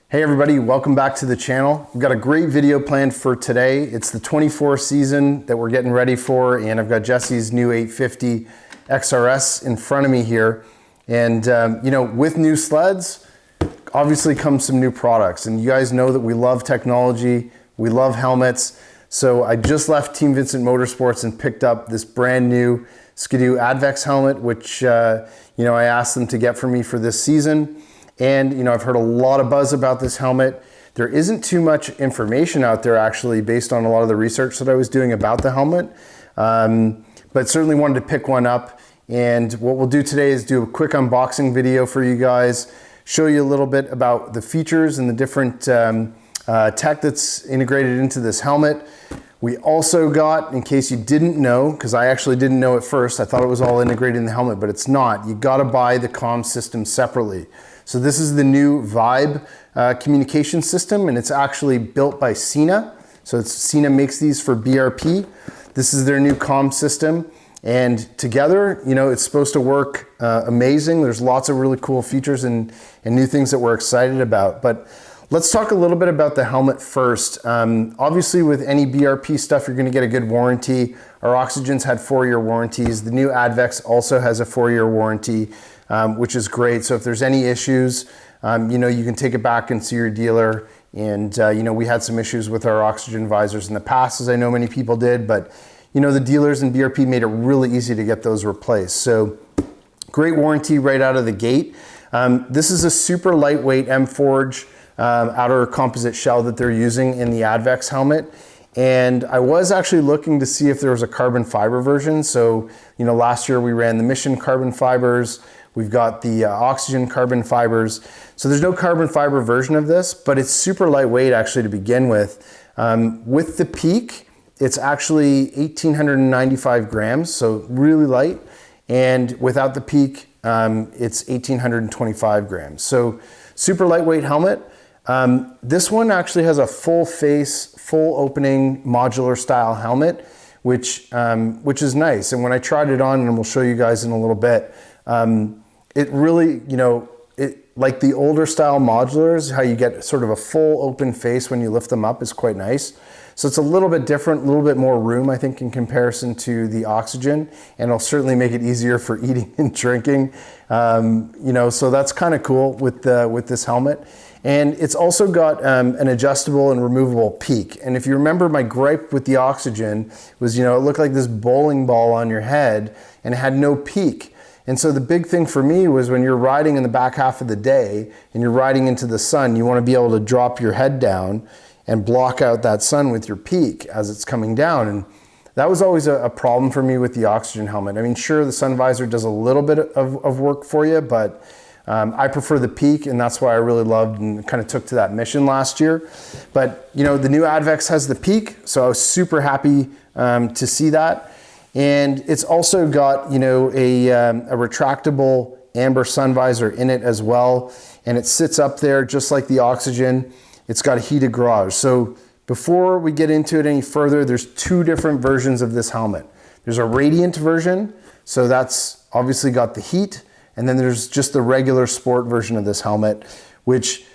Hey everybody, welcome back to the channel. We've got a great video planned for today. It's the 24 season that we're getting ready for, and I've got Jesse's new 850 XRS in front of me here. And you know, with new sleds, obviously comes some new products. And you guys know that we love technology, we love helmets. So I just left Team Vincent Motorsports and picked up this brand new Skidoo Advex helmet, which you know, I asked them to get for me for this season. And you know, I've heard a lot of buzz about this helmet. There isn't too much information out there actually based on a lot of the research that I was doing about the helmet, but certainly wanted to pick one up. And what we'll do today is do a quick unboxing video for you guys, show you a little bit about the features and the different tech that's integrated into this helmet. We also got, in case you didn't know, because I actually didn't know at first, I thought it was all integrated in the helmet, but it's not. You gotta buy the comm system separately. So this is the new Vibe communication system, and it's actually built by Sena. So Sena makes these for BRP. This is their new comm system, and together, you know, it's supposed to work amazing. There's lots of really cool features and new things that we're excited about. But let's talk a little bit about the helmet first. Obviously, with any BRP stuff, you're gonna get a good warranty. Our Oxygen's had 4-year warranties. The new Advex also has a 4-year warranty, which is great. So if there's any issues, you know, you can take it back and see your dealer. And you know, we had some issues with our Oxygen visors in the past, as I know many people did, but you know, the dealers in BRP made it really easy to get those replaced. So great warranty right out of the gate. This is a super lightweight M-Forge outer composite shell that they're using in the Advex helmet. And I was actually looking to see if there was a carbon fiber version. So, you know, last year we ran the Mission carbon fibers. We've got the Oxygen carbon fibers. So there's no carbon fiber version of this, but it's super lightweight actually to begin with. With the Peak, it's actually 1,895 grams, so really light. And without the Peak, it's 1,825 grams. So super lightweight helmet. This one actually has a full face, full opening modular style helmet, which is nice. And when I tried it on, and we'll show you guys in a little bit, it really, you know, like the older style modulars, how you get sort of a full open face when you lift them up is quite nice. So it's a little bit different, a little bit more room, I think, in comparison to the Oxygen, and it'll certainly make it easier for eating and drinking. You know, so that's kind of cool with this helmet. And it's also got an adjustable and removable peak. And if you remember, my gripe with the Oxygen was, you know, it looked like this bowling ball on your head and it had no peak. And so the big thing for me was when you're riding in the back half of the day and you're riding into the sun, you want to be able to drop your head down and block out that sun with your peak as it's coming down. And that was always a problem for me with the Oxygen helmet. I mean, sure, the sun visor does a little bit of work for you, but I prefer the Peak, and that's why I really loved and kind of took to that mission last year. But you know, the new Advex has the Peak, so I was super happy to see that. And it's also got, you know, a retractable amber sun visor in it as well, and it sits up there just like the Oxygen. It's got a heated garage. So before we get into it any further, there's 2 different versions of this helmet. There's a radiant version, so that's obviously got the heat. And then there's just the regular sport version of this helmet, which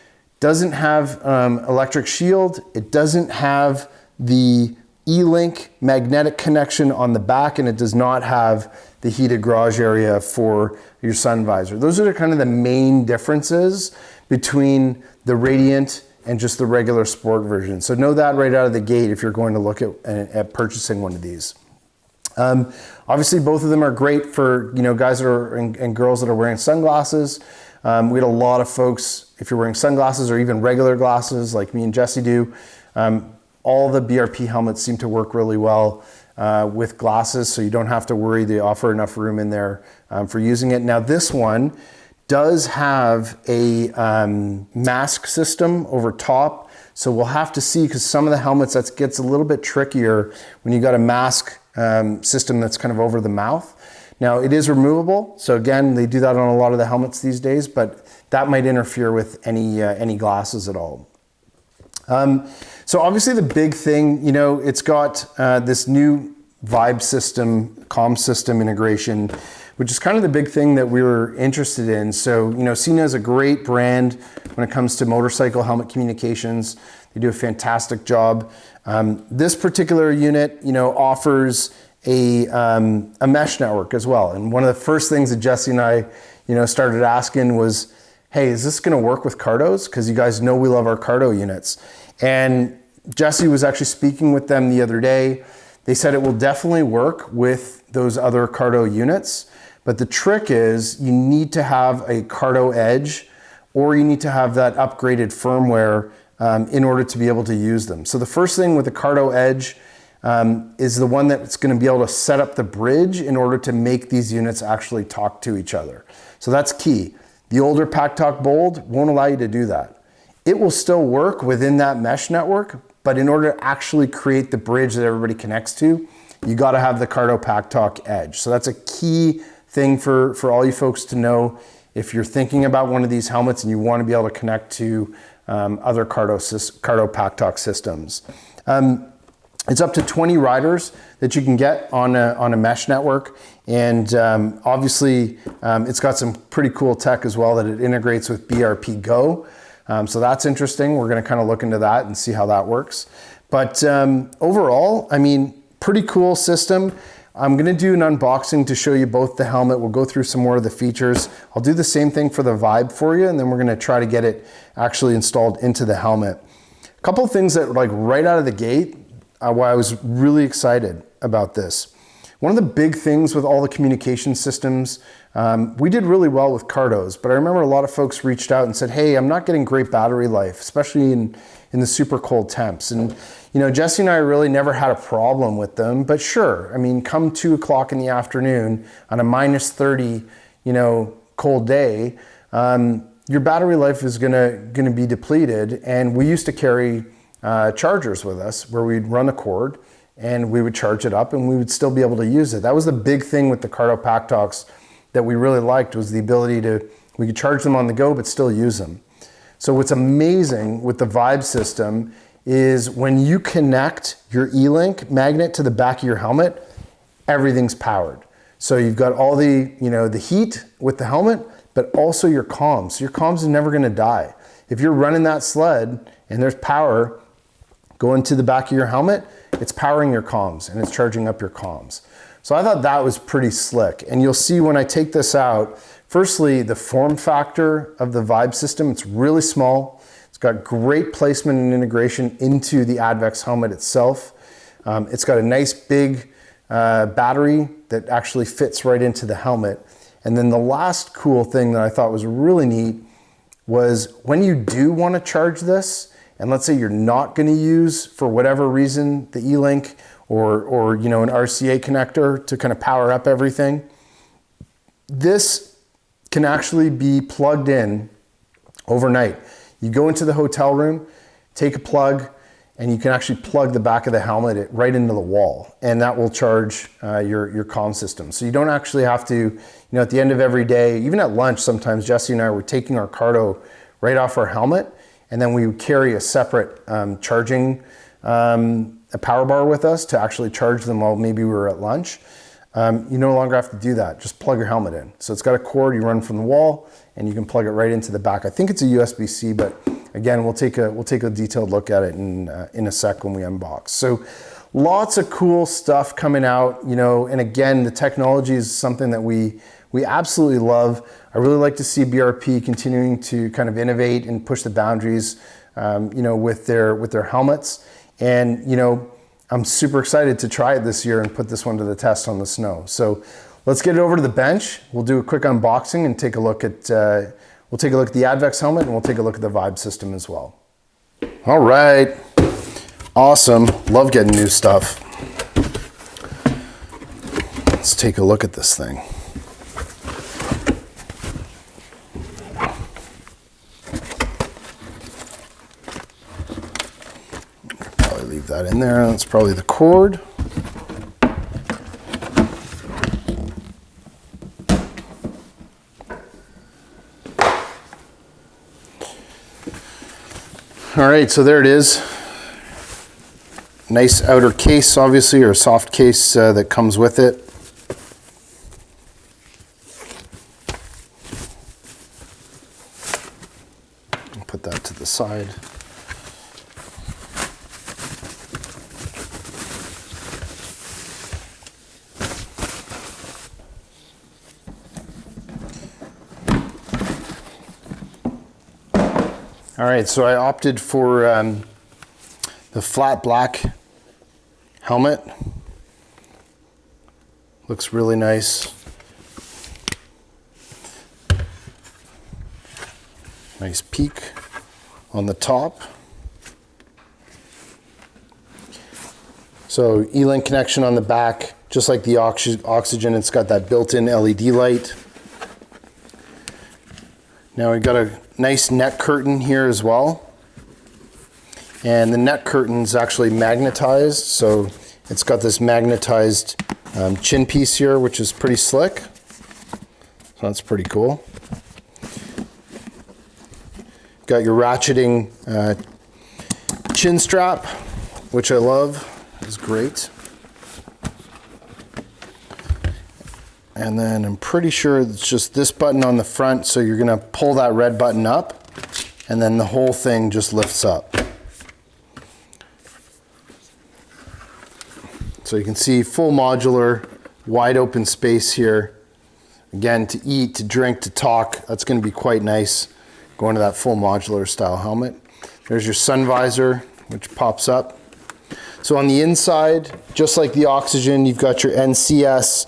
doesn't have electric shield. It doesn't have the E-Link magnetic connection on the back, and it does not have the heated garage area for your sun visor. Those are kind of the main differences between the Radiant and just the regular sport version. So know that right out of the gate if you're going to look at purchasing one of these. Obviously, both of them are great for, you know, guys that are and girls that are wearing sunglasses. We had a lot of folks, if you're wearing sunglasses or even regular glasses like me and Jesse do, all the BRP helmets seem to work really well with glasses, so you don't have to worry. They offer enough room in there for using it. Now, this one does have a mask system over top, so we'll have to see, because some of the helmets, that gets a little bit trickier when you got a mask system that's kind of over the mouth. Now, it is removable, so again, they do that on a lot of the helmets these days, but that might interfere with any glasses at all. So obviously the big thing, you know, it's got this new Vibe system, comm system integration, which is kind of the big thing that we were interested in. So, you know, Sena is a great brand when it comes to motorcycle helmet communications. They do a fantastic job. This particular unit, you know, offers a mesh network as well. And one of the first things that Jesse and I, you know, started asking was, hey, is this gonna work with Cardos? Because you guys know we love our Cardo units. And Jesse was actually speaking with them the other day. They said it will definitely work with those other Cardo units, but the trick is you need to have a Cardo Edge, or you need to have that upgraded firmware in order to be able to use them. So the first thing with the Cardo Edge is the one that's going to be able to set up the bridge in order to make these units actually talk to each other. So that's key. The older PackTalk Bold won't allow you to do that. It will still work within that mesh network, but in order to actually create the bridge that everybody connects to, you got to have the Cardo PackTalk Edge. So that's a key thing for all you folks to know if you're thinking about one of these helmets and you want to be able to connect to other Cardo PackTalk systems. It's up to 20 riders that you can get on a mesh network. And obviously it's got some pretty cool tech as well that it integrates with BRP Go. So that's interesting. We're gonna kind of look into that and see how that works. But overall, I mean, pretty cool system. I'm gonna do an unboxing to show you both the helmet. We'll go through some more of the features. I'll do the same thing for the Vibe for you, and then we're gonna try to get it actually installed into the helmet. A couple of things that like right out of the gate, why I was really excited about this. One of the big things with all the communication systems, we did really well with Cardos, but I remember a lot of folks reached out and said, hey, I'm not getting great battery life, especially in the super cold temps. And you know, Jesse and I really never had a problem with them, but sure, I mean, come 2 o'clock in the afternoon on a -30, you know, cold day, your battery life is gonna be depleted. And we used to carry chargers with us where we'd run a cord and we would charge it up and we would still be able to use it. That was the big thing with the Cardo PackTalks that we really liked, was the ability we could charge them on the go but still use them. So what's amazing with the Vibe system is when you connect your E-Link magnet to the back of your helmet, everything's powered. So you've got all the, you know, the heat with the helmet, but also your comms. Your comms are never gonna die. If you're running that sled and there's power going to the back of your helmet, it's powering your comms and it's charging up your comms. So I thought that was pretty slick. And you'll see when I take this out, firstly, the form factor of the Vibe system, it's really small. It's got great placement and integration into the Advex helmet itself. It's got a nice big battery that actually fits right into the helmet. And then the last cool thing that I thought was really neat was when you do want to charge this, and let's say you're not going to use, for whatever reason, the E-Link or you know, an RCA connector to kind of power up everything, this can actually be plugged in overnight. You go into the hotel room, take a plug, and you can actually plug the back of the helmet right into the wall, and that will charge your comm system. So you don't actually have to, you know, at the end of every day, even at lunch, sometimes Jesse and I were taking our Cardo right off our helmet, and then we would carry a separate charging a power bar with us to actually charge them while maybe we were at lunch. You no longer have to do that. Just plug your helmet in. So it's got a cord you run from the wall, and you can plug it right into the back. I think it's a USB-C, but again, we'll take a detailed look at it in a sec when we unbox. So lots of cool stuff coming out, you know, and again, the technology is something that we absolutely love. I really like to see BRP continuing to kind of innovate and push the boundaries, you know, with their helmets. And, you know, I'm super excited to try it this year and put this one to the test on the snow. So let's get it over to the bench. We'll do a quick unboxing and take a look at, we'll take a look at the Advex helmet, and we'll take a look at the Vibe system as well. All right, awesome. Love getting new stuff. Let's take a look at this thing. Probably leave that in there. That's probably the cord. All right, so there it is. Nice outer case, obviously, or a soft case that comes with it. put that to the side. All right, so I opted for the flat black helmet. Looks really nice. Nice peak on the top. So E-Link connection on the back, just like the oxygen, it's got that built-in LED light. Now we've got a nice neck curtain here as well. And the neck curtain's actually magnetized, so it's got this magnetized chin piece here, which is pretty slick. So that's pretty cool. Got your ratcheting chin strap, which I love. It's great. And then I'm pretty sure it's just this button on the front, so you're gonna pull that red button up, and then the whole thing just lifts up. So you can see full modular, wide open space here. Again, to eat, to drink, to talk, that's gonna be quite nice, going to that full modular style helmet. There's your sun visor, which pops up. So on the inside, just like the oxygen, you've got your NCS,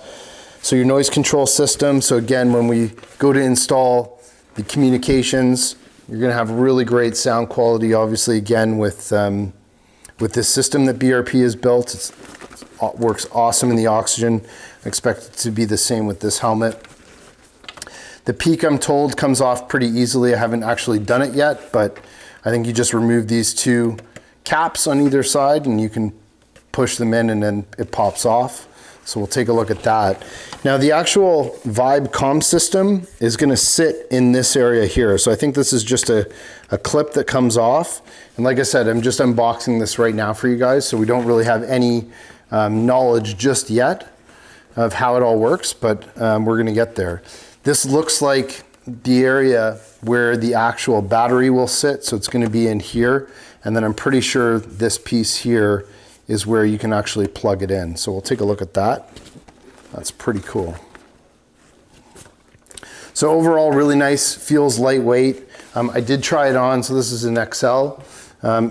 so your noise control system. So again, when we go to install the communications, you're gonna have really great sound quality, obviously, again, with this system that BRP has built. It works awesome in the oxygen. I expect it to be the same with this helmet. The peak, I'm told, comes off pretty easily. I haven't actually done it yet, but I think you just remove these two caps on either side and you can push them in and then it pops off. So we'll take a look at that. Now the actual Vibe comm system is gonna sit in this area here. So I think this is just a clip that comes off. And like I said, I'm just unboxing this right now for you guys, so we don't really have any knowledge just yet of how it all works, but we're gonna get there. This looks like the area where the actual battery will sit, so it's gonna be in here, and then I'm pretty sure this piece here is where you can actually plug it in. So we'll take a look at that. That's pretty cool. So overall, really nice, feels lightweight. I did try it on, so this is an XL.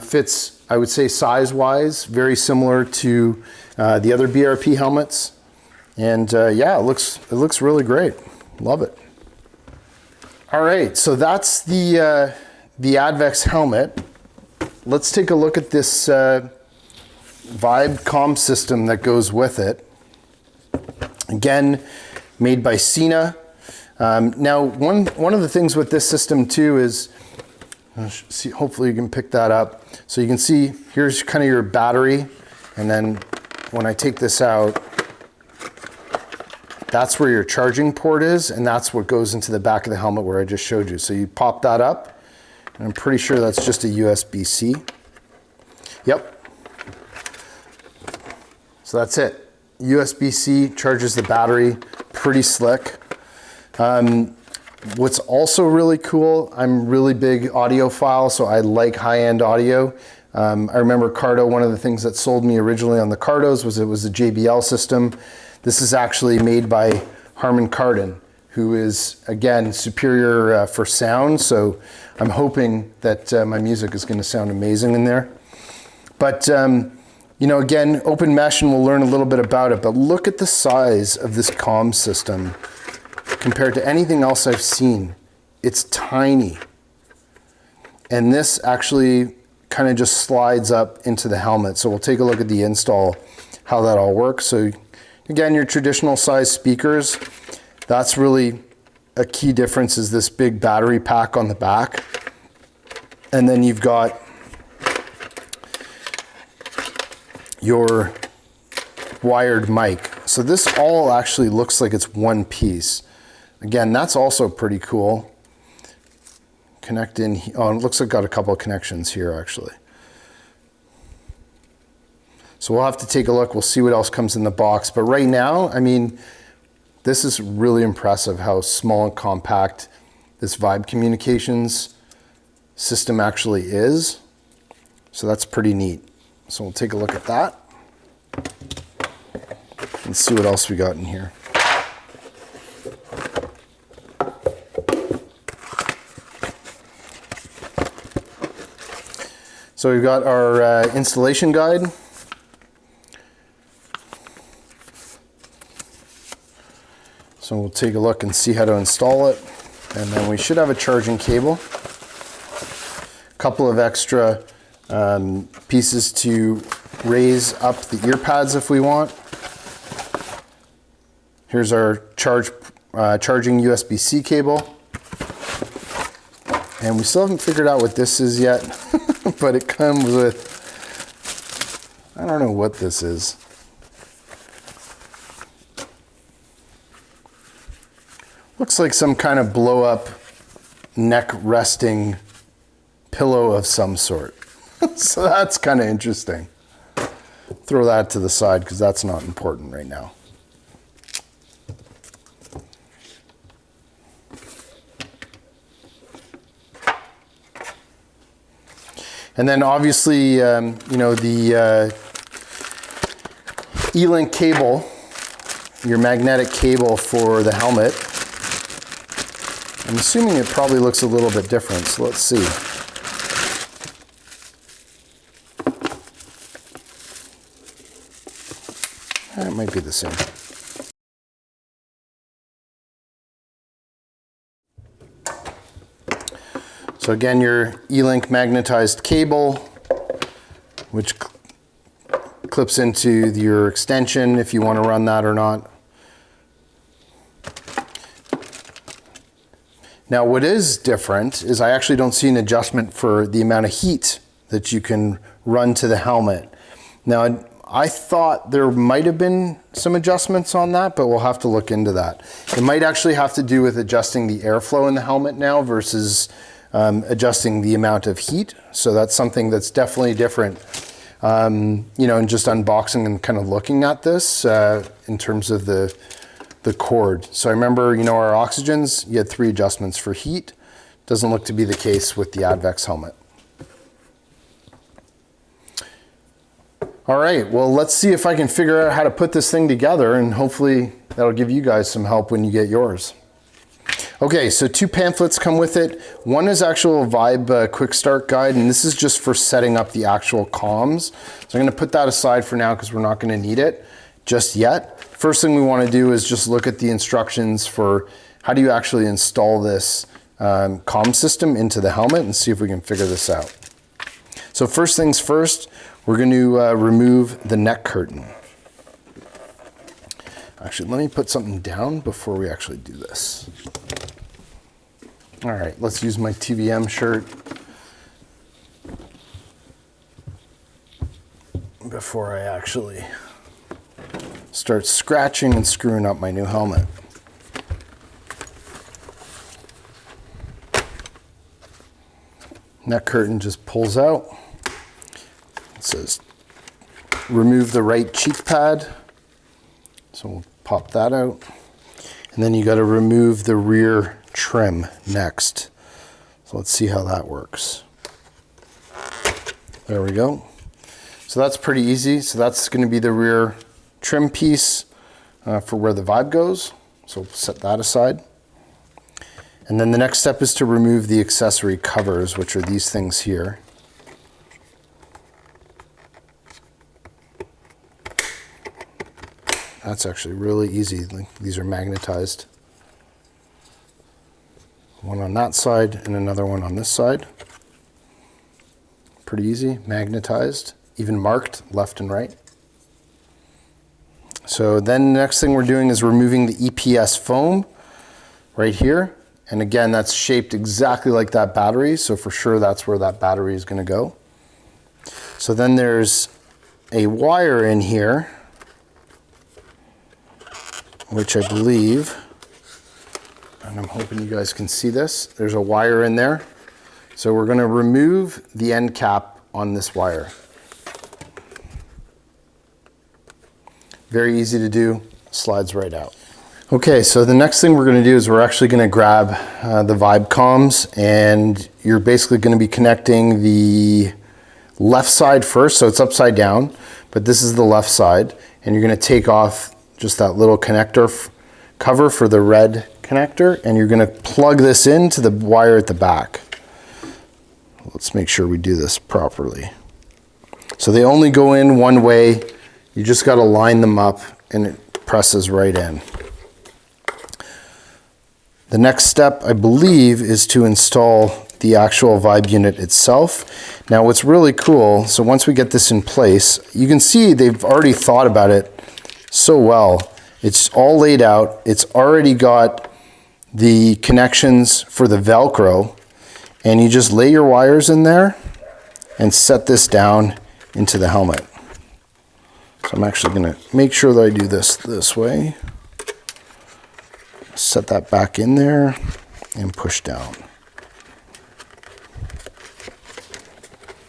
Fits, I would say, size-wise, very similar to the other BRP helmets. And yeah, it looks really great. Love it. All right, so that's the Advex helmet. Let's take a look at this Vibe comm system that goes with it. Again, made by Sina. Now, one of the things with this system too is, see, hopefully you can pick that up. So you can see here's kind of your battery, and then when I take this out, that's where your charging port is, and that's what goes into the back of the helmet where I just showed you. So you pop that up, and I'm pretty sure that's just a USB-C. Yep. So that's it. USB-C charges the battery, pretty slick. What's also really cool, I'm really big audiophile, so I like high-end audio. I remember Cardo, one of the things that sold me originally on the Cardos was it was a JBL system. This is actually made by Harman Kardon, who is, again, superior for sound, so I'm hoping that my music is gonna sound amazing in there. But, you know, again, open mesh, and we'll learn a little bit about it, but look at the size of this comm system compared to anything else I've seen. It's tiny. And this actually kind of just slides up into the helmet. So we'll take a look at the install, how that all works. So again, your traditional size speakers, that's really a key difference, is this big battery pack on the back. And then you've got your wired mic. So this all actually looks like it's one piece. Again, that's also pretty cool. Connect in, oh, it looks like got a couple of connections here actually. So we'll have to take a look, we'll see what else comes in the box. But right now, I mean, this is really impressive how small and compact this Vibe Communications system actually is. So that's pretty neat. So we'll take a look at that and see what else we got in here. So we've got our installation guide. So we'll take a look and see how to install it. And then we should have a charging cable. A couple of extra pieces to raise up the ear pads if we want. Here's our charging USB-C cable. And we still haven't figured out what this is yet, but it comes with, I don't know what this is. Looks like some kind of blow up neck resting pillow of some sort. So that's kind of interesting. Throw that to the side because that's not important right now. And then obviously, you know, the E-Link cable, your magnetic cable for the helmet. I'm assuming it probably looks a little bit different, so let's see. It might be the same. So again, your E-Link magnetized cable, which clips into your extension if you want to run that or not. Now what is different is I actually don't see an adjustment for the amount of heat that you can run to the helmet. Now I thought there might have been some adjustments on that, but we'll have to look into that. It might actually have to do with adjusting the airflow in the helmet now versus adjusting the amount of heat. So that's something that's definitely different. You know, and just unboxing and kind of looking at this in terms of the cord. So I remember, you know, our oxygens, you had 3 adjustments for heat. Doesn't look to be the case with the Advex helmet. All right, well, let's see if I can figure out how to put this thing together, and hopefully that'll give you guys some help when you get yours. Okay, so 2 pamphlets come with it. One is actual Vibe quick start guide, and this is just for setting up the actual comms. So I'm gonna put that aside for now because we're not gonna need it just yet. First thing we wanna do is just look at the instructions for how do you actually install this comm system into the helmet and see if we can figure this out. So first things first, we're gonna remove the neck curtain. Actually, let me put something down before we actually do this. All right, let's use my TVM shirt before I actually start scratching and screwing up my new helmet. Neck curtain just pulls out. It says remove the right cheek pad. So we'll pop that out. And then you got to remove the rear trim next. So let's see how that works. There we go. So that's pretty easy. So that's going to be the rear trim piece for where the Vibe goes. So we'll set that aside. And then the next step is to remove the accessory covers, which are these things here. That's actually really easy. These are magnetized. One on that side and another one on this side. Pretty easy, magnetized, even marked left and right. So then the next thing we're doing is removing the EPS foam right here. And again, that's shaped exactly like that battery. So for sure that's where that battery is gonna go. So then there's a wire in here, which I believe, and I'm hoping you guys can see this, there's a wire in there. So we're gonna remove the end cap on this wire. Very easy to do, slides right out. Okay, so the next thing we're going to do is we're actually going to grab the Vibe comms, and you're basically going to be connecting the left side first, so it's upside down, but this is the left side, and you're going to take off just that little connector cover for the red connector, and you're going to plug this into the wire at the back. Let's make sure we do this properly. So they only go in one way. You just got to line them up, and it presses right in. The next step, I believe, is to install the actual Vibe unit itself. Now what's really cool, so once we get this in place, you can see they've already thought about it so well. It's all laid out. It's already got the connections for the Velcro, and you just lay your wires in there and set this down into the helmet. So I'm actually going to make sure that I do this way. Set that back in there and push down.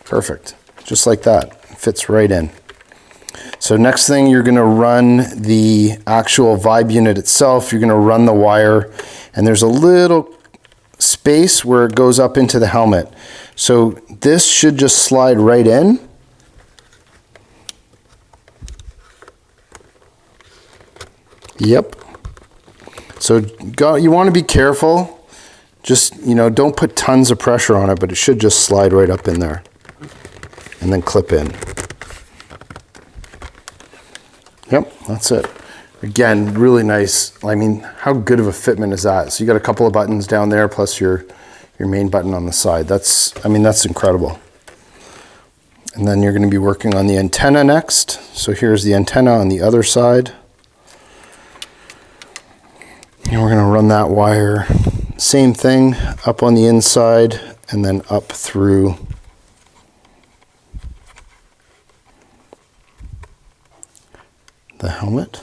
Perfect. Just like that. It fits right in. So next thing, you're going to run the actual Vibe unit itself. You're going to run the wire, and there's a little space where it goes up into the helmet. So this should just slide right in. Yep. So you want to be careful. Just, don't put tons of pressure on it, but it should just slide right up in there and then clip in. Yep, that's it. Again, really nice. I mean, how good of a fitment is that? So you got a couple of buttons down there plus your main button on the side. That's incredible. And then you're going to be working on the antenna next. So here's the antenna on the other side. And we're going to run that wire, same thing, up on the inside and then up through the helmet.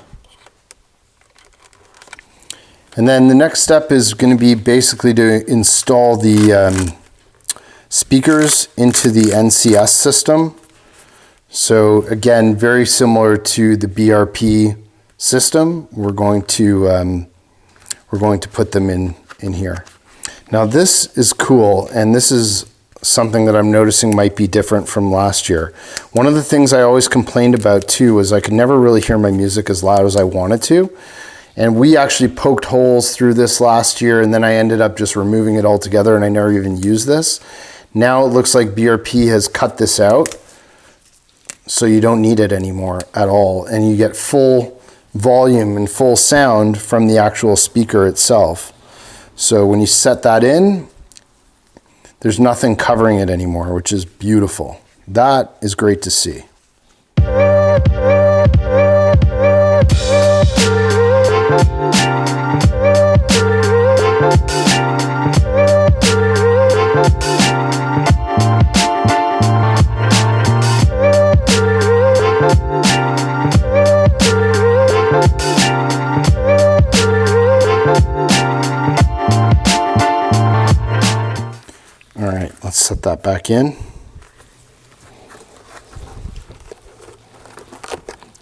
And then the next step is going to be basically to install the speakers into the NCS system. So again, very similar to the BRP system, we're going to put them in here. Now this is cool, and this is something that I'm noticing might be different from last year. One of the things I always complained about too was I could never really hear my music as loud as I wanted to. And we actually poked holes through this last year, and then I ended up just removing it altogether, and I never even used this. Now it looks like BRP has cut this out, so you don't need it anymore at all, and you get full volume and full sound from the actual speaker itself. So when you set that in, there's nothing covering it anymore, which is beautiful. That is great to see. Let's set that back in.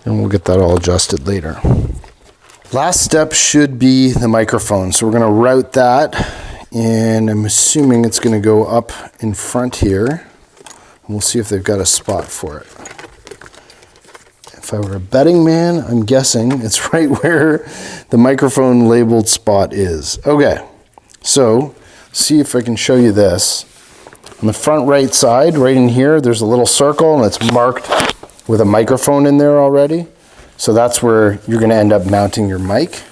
And we'll get that all adjusted later. Last step should be the microphone. So we're going to route that, and I'm assuming it's going to go up in front here. And we'll see if they've got a spot for it. If I were a betting man, I'm guessing it's right where the microphone labeled spot is. Okay, so see if I can show you this. On the front right side, right in here, there's a little circle, and it's marked with a microphone in there already. So that's where you're going to end up mounting your mic.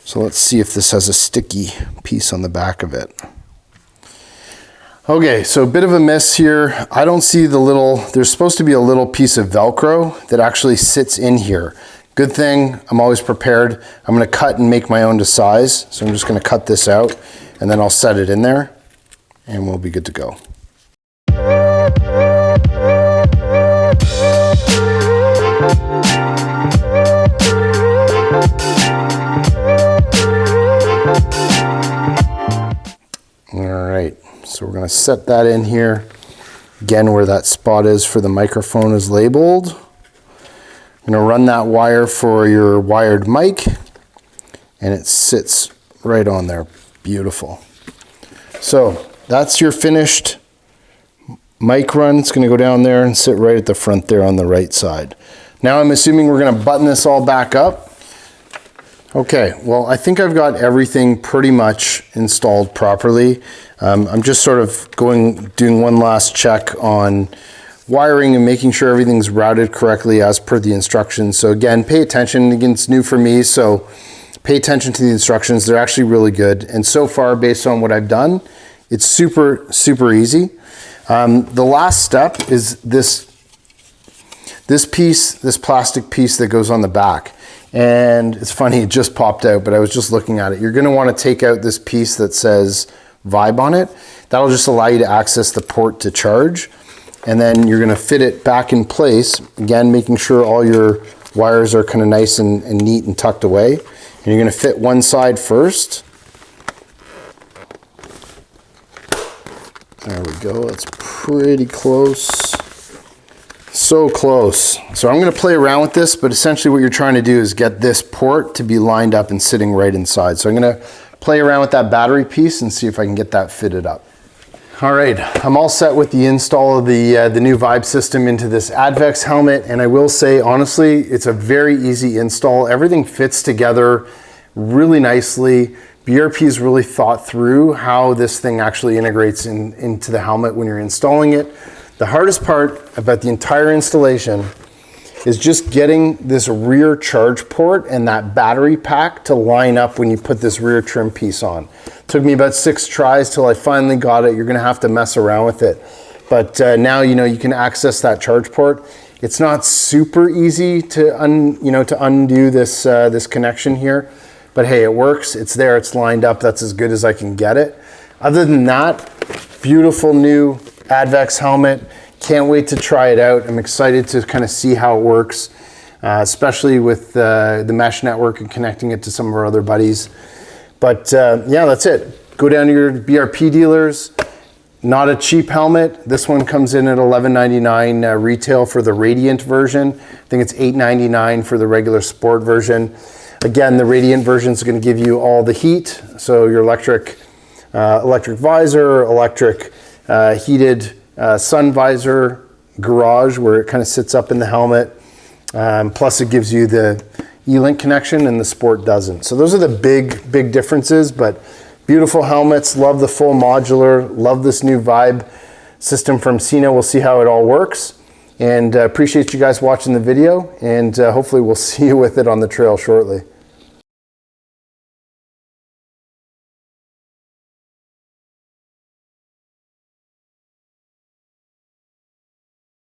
So let's see if this has a sticky piece on the back of it. Okay, so a bit of a miss here. I don't see the little, there's supposed to be a little piece of Velcro that actually sits in here. Good thing, I'm always prepared. I'm going to cut and make my own to size. So I'm just going to cut this out, and then I'll set it in there, and we'll be good to go. All right, so we're going to set that in here. Again, where that spot is for the microphone is labeled. I'm going to run that wire for your wired mic, and it sits right on there. Beautiful. So that's your finished mic run. It's going to go down there and sit right at the front there on the right side. Now I'm assuming we're going to button this all back up. Okay, well, I think I've got everything pretty much installed properly. I'm just sort of doing one last check on wiring and making sure everything's routed correctly as per the instructions. So again, pay attention. Again, it's new for me, so pay attention to the instructions. They're actually really good. And so far, based on what I've done, it's super, super easy. The last step is this piece, this plastic piece that goes on the back. And it's funny, it just popped out, but I was just looking at it. You're gonna wanna take out this piece that says Vibe on it. That'll just allow you to access the port to charge. And then you're gonna fit it back in place, again, making sure all your wires are kind of nice and neat and tucked away. And you're gonna fit one side first. There we go, that's pretty close. So close. So I'm going to play around with this, but essentially what you're trying to do is get this port to be lined up and sitting right inside. So I'm going to play around with that battery piece and see if I can get that fitted up. All right, I'm all set with the install of the new Vibe system into this Advex helmet, and I will say, honestly, it's a very easy install. Everything fits together really nicely. BRP's really thought through how this thing actually integrates into the helmet when you're installing it. The hardest part about the entire installation is just getting this rear charge port and that battery pack to line up when you put this rear trim piece on. It took me about 6 tries till I finally got it. You're gonna have to mess around with it. But now you can access that charge port. It's not super easy to undo this, this connection here, but hey, it works, it's there, it's lined up, that's as good as I can get it. Other than that, beautiful new Advex helmet. Can't wait to try it out. I'm excited to kind of see how it works, especially with the mesh network and connecting it to some of our other buddies. But yeah, that's it. Go down to your BRP dealers. Not a cheap helmet. This one comes in at $11.99 retail for the Radiant version. I think it's $8.99 for the regular Sport version. Again, the Radiant version is going to give you all the heat. So your electric visor, electric heated sun visor, garage where it kind of sits up in the helmet. Plus it gives you the E-Link connection and the Sport doesn't. So those are the big differences, but beautiful helmets. Love the full modular, love this new Vibe system from Sena. We'll see how it all works. And appreciate you guys watching the video, and hopefully we'll see you with it on the trail shortly.